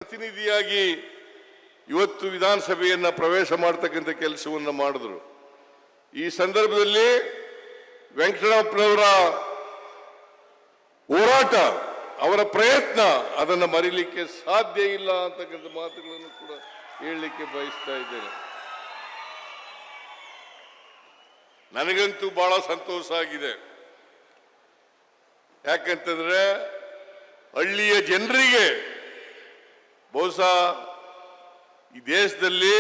ಪ್ರತಿನಿಧಿಯಾಗಿ ಇವತ್ತು ವಿಧಾನಸಭೆಯನ್ನ ಪ್ರವೇಶ ಮಾಡತಕ್ಕಂಥ ಕೆಲಸವನ್ನು ಮಾಡಿದ್ರು. ಈ ಸಂದರ್ಭದಲ್ಲಿ ವೆಂಕಟರಮಣಪ್ಪನವರ ಹೋರಾಟ, ಅವರ ಪ್ರಯತ್ನ ಅದನ್ನು ಮರೀಲಿಕ್ಕೆ ಸಾಧ್ಯ ಇಲ್ಲ ಅಂತಕ್ಕಂಥ ಮಾತುಗಳನ್ನು ಕೂಡ ಹೇಳಲಿಕ್ಕೆ ಬಯಸ್ತಾ ಇದ್ದೇನೆ. ನನಗಂತೂ ಬಹಳ ಸಂತೋಷ ಆಗಿದೆ. ಯಾಕಂತಂದ್ರೆ ಹಳ್ಳಿಯ ಜನರಿಗೆ ಬಹುಶಃ ಈ ದೇಶದಲ್ಲಿ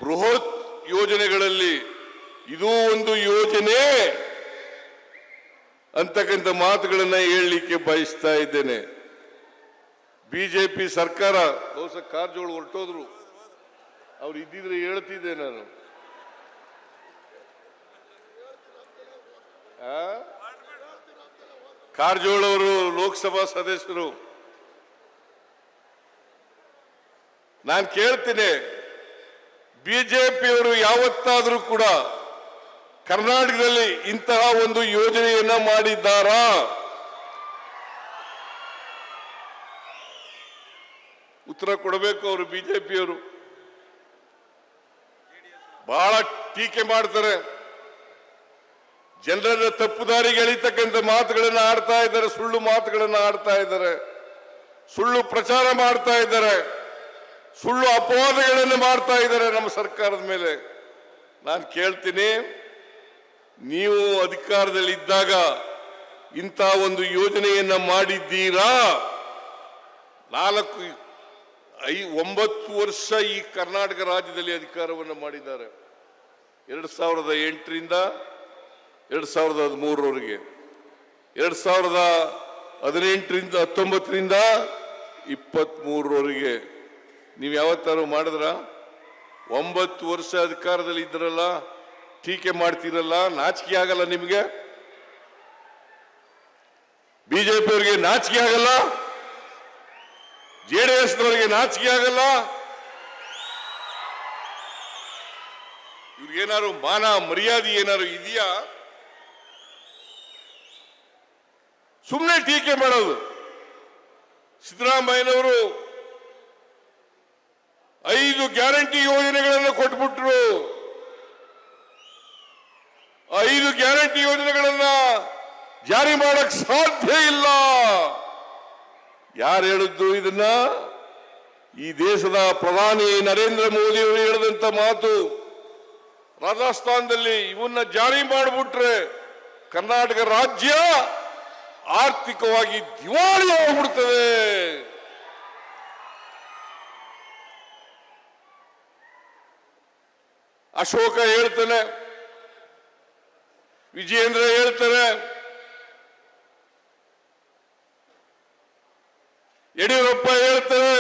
ಬೃಹತ್ ಯೋಜನೆಗಳಲ್ಲಿ ಇದೂ ಒಂದು ಯೋಜನೆ ಅಂತಕ್ಕಂಥ ಮಾತುಗಳನ್ನ ಹೇಳಲಿಕ್ಕೆ ಬಯಸ್ತಾ ಇದ್ದೇನೆ. ಬಿಜೆಪಿ ಸರ್ಕಾರ ಬಹುಶಃ ಕಾರಜೋಳ ಹೊರಟೋದ್ರು, ಅವ್ರು ಇದ್ದಿದ್ರೆ ಹೇಳ್ತಿದ್ದೆ ನಾನು. ಕಾರಜೋಳ ಅವರು ಲೋಕಸಭಾ ಸದಸ್ಯರು. ನಾನು ಕೇಳ್ತೀನಿ, ಬಿಜೆಪಿಯವರು ಯಾವತ್ತಾದರೂ ಕೂಡ ಕರ್ನಾಟಕದಲ್ಲಿ ಇಂತಹ ಒಂದು ಯೋಜನೆಯನ್ನ ಮಾಡಿದ್ದಾರಾ? ಉತ್ತರ ಕೊಡಬೇಕು ಅವರು. ಬಿಜೆಪಿಯವರು ಬಹಳ ಟೀಕೆ ಮಾಡ್ತಾರೆ, ಜನರನ್ನ ತಪ್ಪುದಾರಿಗೆ ಎಳಿತಕ್ಕಂಥ ಮಾತುಗಳನ್ನು ಆಡ್ತಾ ಇದ್ದಾರೆ, ಸುಳ್ಳು ಮಾತುಗಳನ್ನು ಆಡ್ತಾ ಇದ್ದಾರೆ, ಸುಳ್ಳು ಪ್ರಚಾರ ಮಾಡ್ತಾ ಇದ್ದಾರೆ, ಸುಳ್ಳು ಅಪವಾದಗಳನ್ನು ಮಾಡ್ತಾ ಇದ್ದಾರೆ ನಮ್ಮ ಸರ್ಕಾರದ ಮೇಲೆ. ನಾನು ಕೇಳ್ತೀನಿ, ನೀವು ಅಧಿಕಾರದಲ್ಲಿ ಇದ್ದಾಗ ಇಂಥ ಒಂದು ಯೋಜನೆಯನ್ನ ಮಾಡಿದ್ದೀರಾ? 9 ವರ್ಷ ಈ ಕರ್ನಾಟಕ ರಾಜ್ಯದಲ್ಲಿ ಅಧಿಕಾರವನ್ನು ಮಾಡಿದ್ದಾರೆ. 2008ರಿಂದ 2013ರವರೆಗೆ, 2018ರಿಂದ 19ರಿಂದ 23ರವರೆಗೆ ನೀವು ಯಾವತ್ತಾರು ಮಾಡಿದ್ರ? 9 ವರ್ಷ ಅಧಿಕಾರದಲ್ಲಿ ಇದ್ರಲ್ಲ, ಟೀಕೆ ಮಾಡ್ತೀರಲ್ಲ, ನಾಚಿಕೆ ಆಗಲ್ಲ ನಿಮಗೆ? ಬಿಜೆಪಿಯವರಿಗೆ ನಾಚಿಕೆ ಆಗಲ್ಲ? ಜೆಡಿಎಸ್ನವರಿಗೆ ನಾಚಿಕೆ ಆಗಲ್ಲ? ಇವ್ರಿಗೇನಾದ್ರು ಮಾನ ಮರ್ಯಾದೆ ಏನಾದ್ರು ಇದೆಯಾ? ಸುಮ್ಮನೆ ಟೀಕೆ ಮಾಡೋದು. ಸಿದ್ದರಾಮಯ್ಯನವರು 5 ಗ್ಯಾರಂಟಿ ಯೋಜನೆಗಳನ್ನು ಕೊಟ್ಬಿಟ್ರು. 5 ಗ್ಯಾರಂಟಿ ಯೋಜನೆಗಳನ್ನ ಜಾರಿ ಮಾಡಕ್ ಸಾಧ್ಯ ಇಲ್ಲ. ಯಾರು ಹೇಳಿದ್ದು ಇದನ್ನ? ಈ ದೇಶದ ಪ್ರಧಾನಿ ನರೇಂದ್ರ ಮೋದಿ ಅವರು ಹೇಳಿದಂತ ಮಾತು. ರಾಜಸ್ಥಾನದಲ್ಲಿ ಇವನ್ನ ಜಾರಿ ಮಾಡಿಬಿಟ್ರೆ ಕರ್ನಾಟಕ ರಾಜ್ಯ ಆರ್ಥಿಕವಾಗಿ ದಿವಾಳಿ ಆಗಿಬಿಡ್ತದೆ. ಅಶೋಕ ಹೇಳ್ತಾನೆ, ವಿಜಯೇಂದ್ರ ಹೇಳ್ತಾರೆ, ಯಡಿಯೂರಪ್ಪ ಹೇಳ್ತಾರೆ.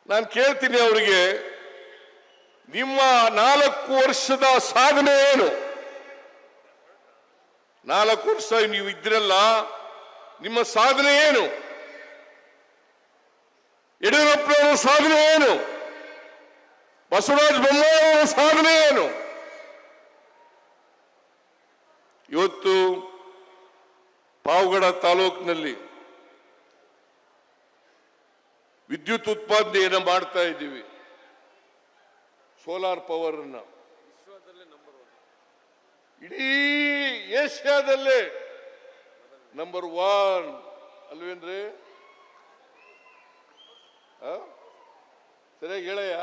ನಾನು ಕೇಳ್ತೀನಿ ಅವರಿಗೆ, ನಿಮ್ಮ 4 ವರ್ಷದ ಸಾಧನೆ ಏನು? 4 ವರ್ಷ ನೀವು ಇದ್ರಲ್ಲ, ನಿಮ್ಮ ಸಾಧನೆ ಏನು? ಯಡಿಯೂರಪ್ಪನವರ ಸಾಧನೆ ಏನು? ಬಸವರಾಜ ಬೊಮ್ಮಾಯಿಯವರ ಸಾಧನೆ ಏನು? ಇವತ್ತು ಪಾವಗಡ ತಾಲೂಕಿನಲ್ಲಿ ವಿದ್ಯುತ್ ಉತ್ಪಾದನೆಯನ್ನು ಮಾಡ್ತಾ ಇದ್ದೀವಿ. ಸೋಲಾರ್ ಪವರ್ ಅನ್ನ ಇಡೀ ಏಷ್ಯಾದಲ್ಲೇ ನಂಬರ್ 1 ಅಲ್ವೇನ್ರಿ? ಸರಿಯಾಗಿ ಹೇಳಯ್ಯ.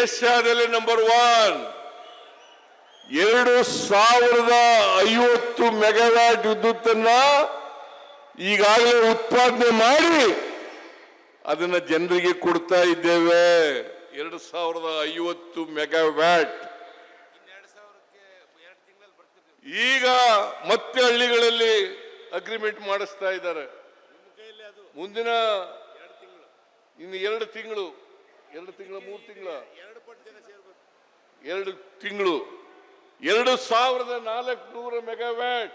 ಏಷ್ಯಾದಲ್ಲಿ ನಂಬರ್ 1. 2050 ಮೆಗಾವ್ಯಾಟ್ ವಿದ್ಯುತ್ತನ್ನ ಈಗಾಗಲೇ ಉತ್ಪಾದನೆ ಮಾಡಿ ಅದನ್ನ ಜನರಿಗೆ ಕೊಡ್ತಾ ಇದ್ದೇವೆ. 2050 ಮೆಗಾವ್ಯಾಟ್. ಈಗ ಮತ್ತೆ ಹಳ್ಳಿಗಳಲ್ಲಿ ಅಗ್ರಿಮೆಂಟ್ ಮಾಡಿಸ್ತಾ ಇದ್ದಾರೆ. ಮುಂದಿನ ಇನ್ನು 2 ತಿಂಗಳು 3 ತಿಂಗಳು 2 ತಿಂಗಳು 2400 ಮೆಗಾವ್ಯಾಟ್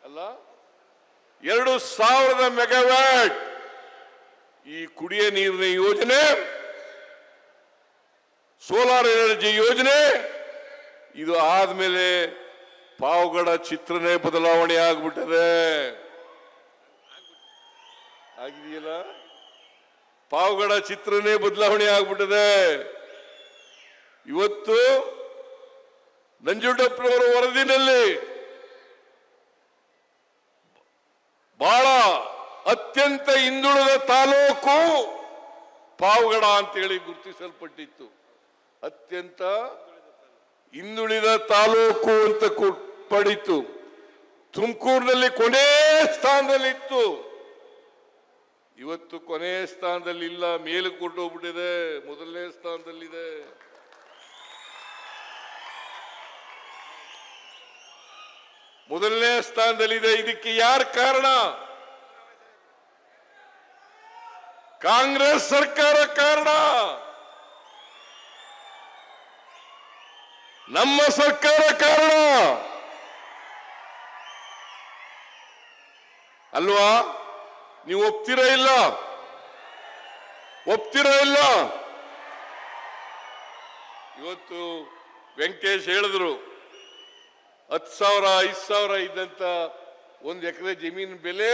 ಅಲ್ಲ, 2000 ಮೆಗಾವ್ಯಾಟ್ ಈ ಕುಡಿಯ ನೀರಿನ ಯೋಜನೆ, ಸೋಲಾರ್ ಎನರ್ಜಿ ಯೋಜನೆ ಇದು ಆದ್ಮೇಲೆ ಪಾವಗಡ ಚಿತ್ರನೇ ಬದಲಾವಣೆ ಆಗ್ಬಿಟ್ಟದೆ. ಆಗಿದೆಯಲ್ಲ, ಪಾವಗಡ ಚಿತ್ರನೇ ಬದಲಾವಣೆ ಆಗ್ಬಿಟ್ಟದೆ. ಇವತ್ತು ನಂಜುಂಡಪ್ಪನವರ ವರದಿನಲ್ಲಿ ಬಹಳ ಅತ್ಯಂತ ಹಿಂದುಳಿದ ತಾಲೂಕು ಪಾವಗಡ ಅಂತೇಳಿ ಗುರುತಿಸಲ್ಪಟ್ಟಿತ್ತು. ಅತ್ಯಂತ ಹಿಂದುಳಿದ ತಾಲೂಕು ಅಂತ ಪಡಿತು. ತುಮಕೂರಿನಲ್ಲಿ ಕೊನೆ ಸ್ಥಾನದಲ್ಲಿತ್ತು, ಇವತ್ತು ಕೊನೆ ಸ್ಥಾನದಲ್ಲಿ ಇಲ್ಲ, ಮೇಲೆ ಕೊಟ್ಟೋಗ್ಬಿಟ್ಟಿದೆ, ಮೊದಲನೇ ಸ್ಥಾನದಲ್ಲಿದೆ. ಮೊದಲನೇ ಸ್ಥಾನದಲ್ಲಿದೆ. ಇದಕ್ಕೆ ಯಾರು ಕಾರಣ? ಕಾಂಗ್ರೆಸ್ ಸರ್ಕಾರ ಕಾರಣ. ನಮ್ಮ ಸರ್ಕಾರ ಕಾರಣ ಅಲ್ವಾ? ನೀವು ಒಪ್ತೀರಾ ಇಲ್ಲ? ಒಪ್ತೀರಾ ಇಲ್ಲ? ಇವತ್ತು ವೆಂಕಟೇಶ್ ಹೇಳಿದ್ರು, 10,000 5,000 ಇದ್ದಂತ 1 ಎಕರೆ ಜಮೀನು ಬೆಲೆ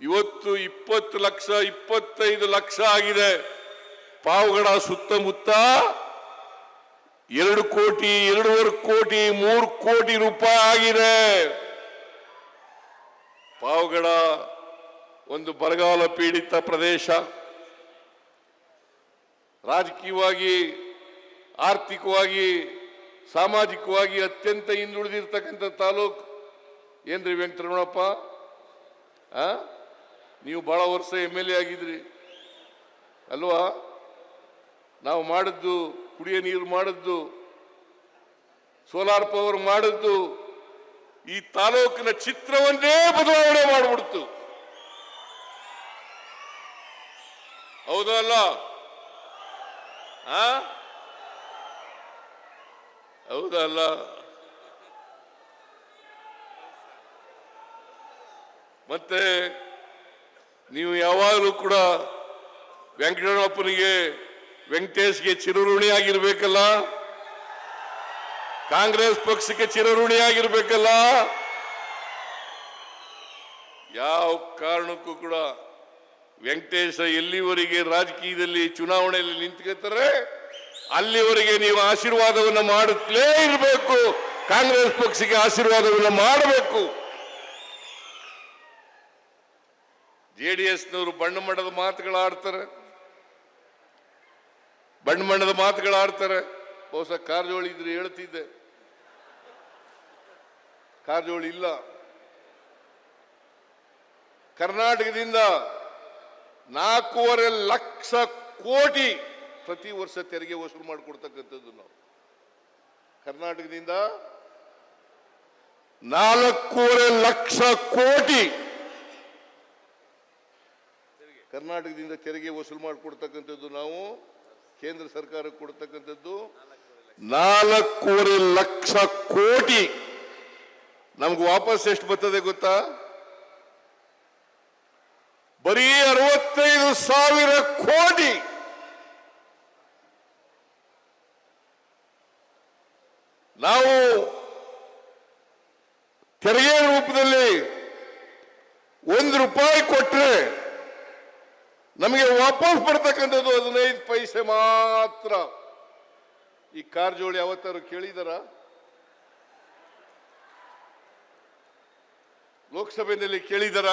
ಇವತ್ತು 20 ಲಕ್ಷ 25 ಲಕ್ಷ ಆಗಿದೆ. ಪಾವಗಡ ಸುತ್ತಮುತ್ತ 2 ಕೋಟಿ 2.5 ಕೋಟಿ 3 ಕೋಟಿ ರೂಪಾಯಿ ಆಗಿದೆ. ಪಾವಗಡ ಒಂದು ಬರಗಾಲ ಪೀಡಿತ ಪ್ರದೇಶ, ರಾಜಕೀಯವಾಗಿ ಆರ್ಥಿಕವಾಗಿ ಸಾಮಾಜಿಕವಾಗಿ ಅತ್ಯಂತ ಹಿಂದುಳಿದಿರ್ತಕ್ಕಂಥ ತಾಲೂಕು. ಏನ್ರಿ ವೆಂಕಟರಮಣಪ್ಪ, ನೀವು ಬಹಳ ವರ್ಷ MLA ಆಗಿದ್ರಿ ಅಲ್ವಾ? ನಾವು ಮಾಡಿದ್ದು ಕುಡಿಯೋ ನೀರು ಮಾಡಿದ್ದು, ಸೋಲಾರ್ ಪವರ್ ಮಾಡಿದ್ದು ಈ ತಾಲೂಕಿನ ಚಿತ್ರವನ್ನೇ ಬದಲಾವಣೆ ಮಾಡಿಬಿಡ್ತು. ಹೌದಲ್ಲ? ಹೌದಲ್ಲ? ಮತ್ತೆ ನೀವು ಯಾವಾಗಲೂ ಕೂಡ ವೆಂಕಟರಮಣಪ್ಪನಿಗೆ ವೆಂಕಟೇಶ್ಗೆ ಚಿರಋಣಿಯಾಗಿರ್ಬೇಕಲ್ಲ, ಕಾಂಗ್ರೆಸ್ ಪಕ್ಷಕ್ಕೆ ಚಿರಋಣಿಯಾಗಿರ್ಬೇಕಲ್ಲ. ಯಾವ ಕಾರಣಕ್ಕೂ ಕೂಡ ವೆಂಕಟೇಶ ಎಲ್ಲಿವರೆಗೆ ರಾಜಕೀಯದಲ್ಲಿ ಚುನಾವಣೆಯಲ್ಲಿ ನಿಂತ್ಕೊತಾರೆ ಅಲ್ಲಿವರೆಗೆ ನೀವು ಆಶೀರ್ವಾದವನ್ನು ಮಾಡುತ್ತಲೇ ಇರಬೇಕು. ಕಾಂಗ್ರೆಸ್ ಪಕ್ಷಕ್ಕೆ ಆಶೀರ್ವಾದವನ್ನು ಮಾಡಬೇಕು. JDSನವರು ಬಣ್ಣಮಣ್ಣದ ಮಾತುಗಳಾಡ್ತಾರೆ, ಬಣ್ಣಮಣ್ಣದ ಮಾತುಗಳಾಡ್ತಾರೆ. ಬಹುಶಃ ಕಾರಜೋಳ ಇದ್ರೆ ಹೇಳ್ತಿದ್ದೆ, ಕಾರಜೋಳ ಇಲ್ಲ. ಕರ್ನಾಟಕದಿಂದ 4.5 ಲಕ್ಷ ಕೋಟಿ ಪ್ರತಿ ವರ್ಷ ತೆರಿಗೆ ವಸೂಲು ಮಾಡಿಕೊಡ್ತಕ್ಕಂಥದ್ದು ನಾವು. ಕರ್ನಾಟಕದಿಂದ 4.5 ಲಕ್ಷ ಕೋಟಿ ಕರ್ನಾಟಕದಿಂದ ತೆರಿಗೆ ವಸೂಲು ಮಾಡಿಕೊಡ್ತಕ್ಕಂಥದ್ದು ನಾವು. ಕೇಂದ್ರ ಸರ್ಕಾರಕ್ಕೆ ಕೊಡ್ತಕ್ಕಂಥದ್ದು 4.5 ಲಕ್ಷ ಕೋಟಿ. ನಮ್ಗೆ ವಾಪಸ್ ಎಷ್ಟು ಬರ್ತದೆ ಗೊತ್ತಾ? ಬರೀ 65,000 ಕೋಟಿ. ನಾವು ತೆರಿಗೆ ರೂಪದಲ್ಲಿ 1 ರೂಪಾಯಿ ಕೊಟ್ಟರೆ ನಮಗೆ ವಾಪಸ್ ಬರ್ತಕ್ಕಂಥದ್ದು 15 ಪೈಸೆ ಮಾತ್ರ. ಈ ಕಾರಜೋಳ ಯಾವತ್ತಾರು ಕೇಳಿದಾರ? ಲೋಕಸಭೆಯಲ್ಲಿ ಕೇಳಿದಾರ?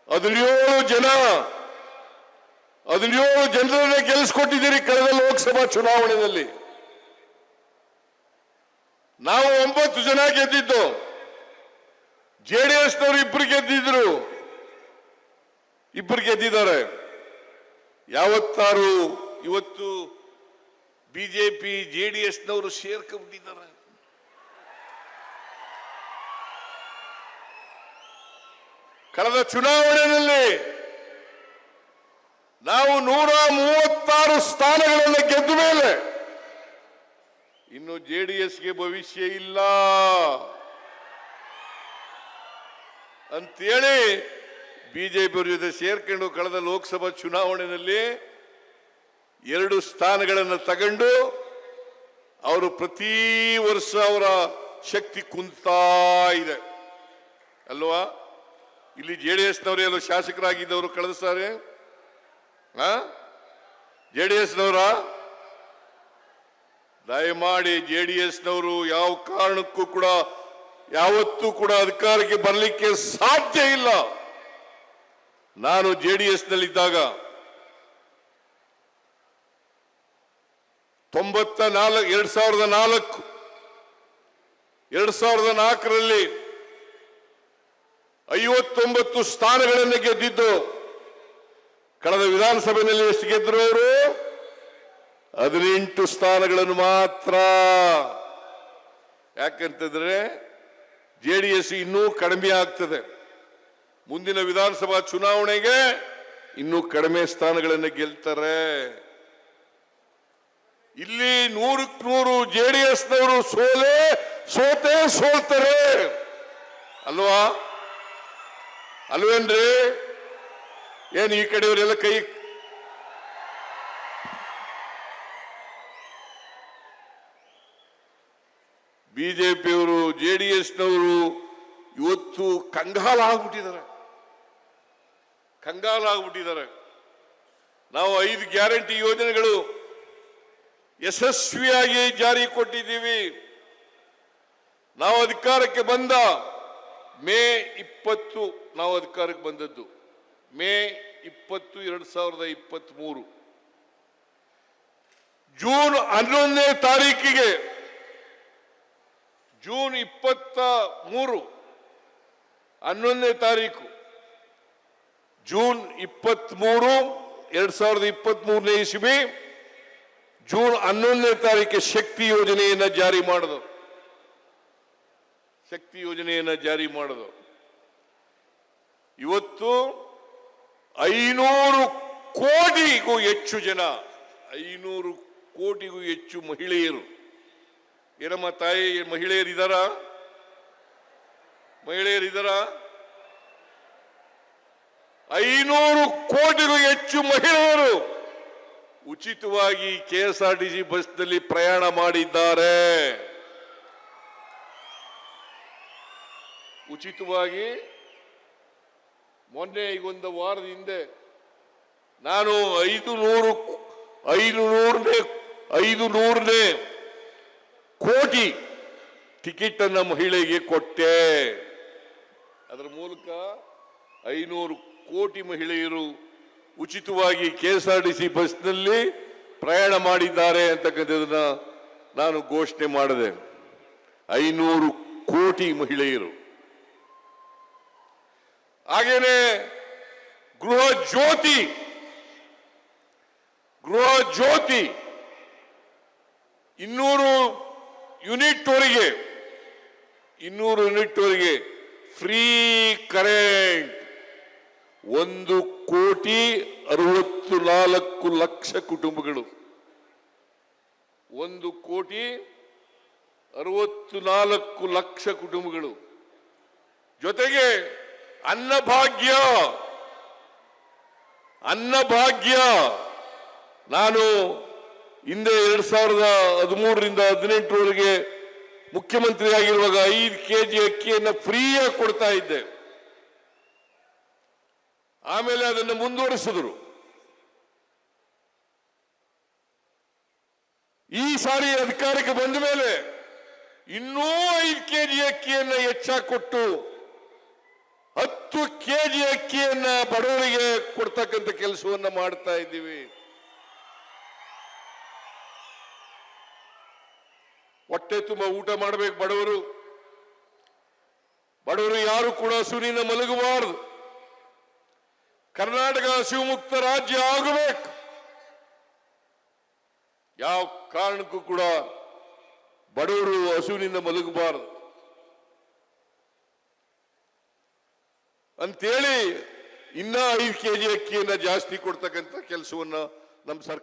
17 ಜನರನ್ನ ಗೆಲ್ಲಿಸ್ಕೊಟ್ಟಿದ್ದೀರಿ ಕಳೆದ ಲೋಕಸಭಾ ಚುನಾವಣೆಯಲ್ಲಿ. ನಾವು 9 ಜನ ಗೆದ್ದಿದ್ದು, JDSನವರು 2 ಗೆದ್ದಿದ್ರು, 2 ಗೆದ್ದಿದ್ದಾರೆ. ಯಾವತ್ತಾರು ಇವತ್ತು ಬಿಜೆಪಿ JDSನವರು ಸೇರ್ಕೊಂಡ್ಬಿಟ್ಟಿದ್ದಾರೆ. ಕಳೆದ ಚುನಾವಣೆಯಲ್ಲಿ ನಾವು 136 ಸ್ಥಾನಗಳನ್ನು ಗೆದ್ದ ಮೇಲೆ ಇನ್ನು JDSಗೆ ಭವಿಷ್ಯ ಇಲ್ಲ ಅಂತೇಳಿ ಬಿಜೆಪಿ ಜೊತೆ ಸೇರ್ಕೊಂಡು ಕಳೆದ ಲೋಕಸಭಾ ಚುನಾವಣೆಯಲ್ಲಿ 2 ಸ್ಥಾನಗಳನ್ನು ತಗೊಂಡು ಅವರು ಪ್ರತಿ ವರ್ಷ ಅವರ ಶಕ್ತಿ ಕುಂತಾ ಇದೆ ಅಲ್ವಾ? ಇಲ್ಲಿ ಜೆಡಿಎಸ್ನವರು ಎಲ್ಲ ಶಾಸಕರಾಗಿದ್ದವರು ಕಳೆದ ಸಾರಿ ಜೆಡಿಎಸ್ನವರ ದಯಮಾಡಿ ಜೆಡಿಎಸ್ನವರು ಯಾವ ಕಾರಣಕ್ಕೂ ಕೂಡ ಯಾವತ್ತೂ ಕೂಡ ಅಧಿಕಾರಕ್ಕೆ ಬರಲಿಕ್ಕೆ ಸಾಧ್ಯ ಇಲ್ಲ. ನಾನು ಜೆಡಿಎಸ್ನಲ್ಲಿದ್ದಾಗ 2004ರಲ್ಲಿ 59 ಸ್ಥಾನಗಳನ್ನು ಗೆದ್ದಿದ್ದು. ಕಳೆದ ವಿಧಾನಸಭೆಯಲ್ಲಿ ಎಷ್ಟು ಗೆದ್ದರು ಅವರು? 18 ಸ್ಥಾನಗಳನ್ನು ಮಾತ್ರ. ಯಾಕಂತಂದ್ರೆ ಜೆಡಿಎಸ್ ಇನ್ನೂ ಕಡಿಮೆ ಆಗ್ತದೆ. ಮುಂದಿನ ವಿಧಾನಸಭಾ ಚುನಾವಣೆಗೆ ಇನ್ನೂ ಕಡಿಮೆ ಸ್ಥಾನಗಳನ್ನು ಗೆಲ್ತಾರೆ. ಇಲ್ಲಿ 100ಕ್ಕೆ 100 ಜೆಡಿಎಸ್ನವರು ಸೋಲ್ತಾರೆ ಅಲ್ವಾ? ಅಲ್ವೇನ್ರಿ? ಏನು ಈ ಕಡೆಯವರೆಲ್ಲ ಕೈ ಬಿಜೆಪಿಯವರು ಜೆಡಿಎಸ್ನವರು ಇವತ್ತು ಕಂಗಾಲಾಗ್ಬಿಟ್ಟಿದ್ದಾರೆ. ನಾವು 5 ಗ್ಯಾರಂಟಿ ಯೋಜನೆಗಳು ಯಶಸ್ವಿಯಾಗಿ ಜಾರಿ ಕೊಟ್ಟಿದ್ದೀವಿ. ನಾವು ಅಧಿಕಾರಕ್ಕೆ ಬಂದ ಮೇ 20 ನಾವು ಅಧಿಕಾರಕ್ಕೆ ಬಂದದ್ದು ಮೇ 20, 2023. ಜೂನ್ 11ನೇ ತಾರೀಕಿಗೆ ಜೂನ್ 23 11ನೇ ತಾರೀಕು ಜೂನ್ 23, 2023ನೇ ಇಸ್ವಿ ಜೂನ್ 11ನೇ ತಾರೀಕಿಗೆ ಶಕ್ತಿ ಯೋಜನೆಯನ್ನ ಜಾರಿ ಮಾಡೋದು. ಇವತ್ತು 500 ಕೋಟಿಗೂ ಹೆಚ್ಚು ಜನ, 500 ಕೋಟಿಗೂ ಹೆಚ್ಚು ಮಹಿಳೆಯರು. ಏನಮ್ಮ ತಾಯಿ, ಮಹಿಳೆಯರಿದ್ದಾರ? 500 ಕೋಟಿಗೂ ಹೆಚ್ಚು ಮಹಿಳೆಯರು ಉಚಿತವಾಗಿ KSRTC ಬಸ್ನಲ್ಲಿ ಪ್ರಯಾಣ ಮಾಡಿದ್ದಾರೆ. ಉಚಿತವಾಗಿ. ಮೊನ್ನೆ ಈಗ ಒಂದು ವಾರದ ಹಿಂದೆ ನಾನು 500ನೇ ಕೋಟಿ ಟಿಕೆಟ್ ಅನ್ನ ಮಹಿಳೆಗೆ ಕೊಟ್ಟೆ. ಅದರ ಮೂಲಕ 500 ಕೋಟಿ ಮಹಿಳೆಯರು ಉಚಿತವಾಗಿ KSRTC ಬಸ್ನಲ್ಲಿ ಪ್ರಯಾಣ ಮಾಡಿದ್ದಾರೆ ಅಂತಕ್ಕಂಥದ್ದನ್ನ ನಾನು ಘೋಷಣೆ ಮಾಡಿದೆ. 500 ಕೋಟಿ ಮಹಿಳೆಯರು. ಹಾಗೇನೆ ಗೃಹ ಜ್ಯೋತಿ 200 ಯೂನಿಟ್ವರೆಗೆ ಫ್ರೀ ಕರೆಂಟ್. 1,64,00,000 ಕುಟುಂಬಗಳು. 1,64,00,000 ಕುಟುಂಬಗಳು. ಜೊತೆಗೆ ಅನ್ನಭಾಗ್ಯ. ನಾನು ಹಿಂದೆ 2013ರಿಂದ 2018ರವರೆಗೆ ಮುಖ್ಯಮಂತ್ರಿ ಆಗಿರುವಾಗ 5 kg ಅಕ್ಕಿಯನ್ನು ಫ್ರೀಯಾಗಿ ಕೊಡ್ತಾ ಇದ್ದೆ. ಆಮೇಲೆ ಅದನ್ನು ಮುಂದುವರಿಸಿದ್ರು. ಈ ಸಾರಿ ಅಧಿಕಾರಕ್ಕೆ ಬಂದ ಮೇಲೆ ಇನ್ನೂ 5 kg ಅಕ್ಕಿಯನ್ನು ಹೆಚ್ಚಾಗಿ ಕೊಟ್ಟು 10 kg ಅಕ್ಕಿಯನ್ನ ಬಡವರಿಗೆ ಕೊಡ್ತಕ್ಕಂಥ ಕೆಲಸವನ್ನ ಮಾಡ್ತಾ ಇದ್ದೀವಿ. ಹೊಟ್ಟೆ ತುಂಬ ಊಟ ಮಾಡಬೇಕು ಬಡವರು ಯಾರು ಕೂಡ ಹಸುವಿನಿಂದ ಮಲಗಬಾರದು. ಕರ್ನಾಟಕ ಹಸಿವು ಮುಕ್ತ ರಾಜ್ಯ ಆಗಬೇಕು. ಯಾವ ಕಾರಣಕ್ಕೂ ಕೂಡ ಬಡವರು ಹಸುವಿನಿಂದ ಮಲಗಬಾರದು ಅಂತೇಳಿ ಇನ್ನ 5 kg ಅಕ್ಕಿಯನ್ನ ಜಾಸ್ತಿ ಕೊಡ್ತಕ್ಕಂಥ ಕೆಲಸವನ್ನ ನಮ್ಮ ಸರ್ಕಾರ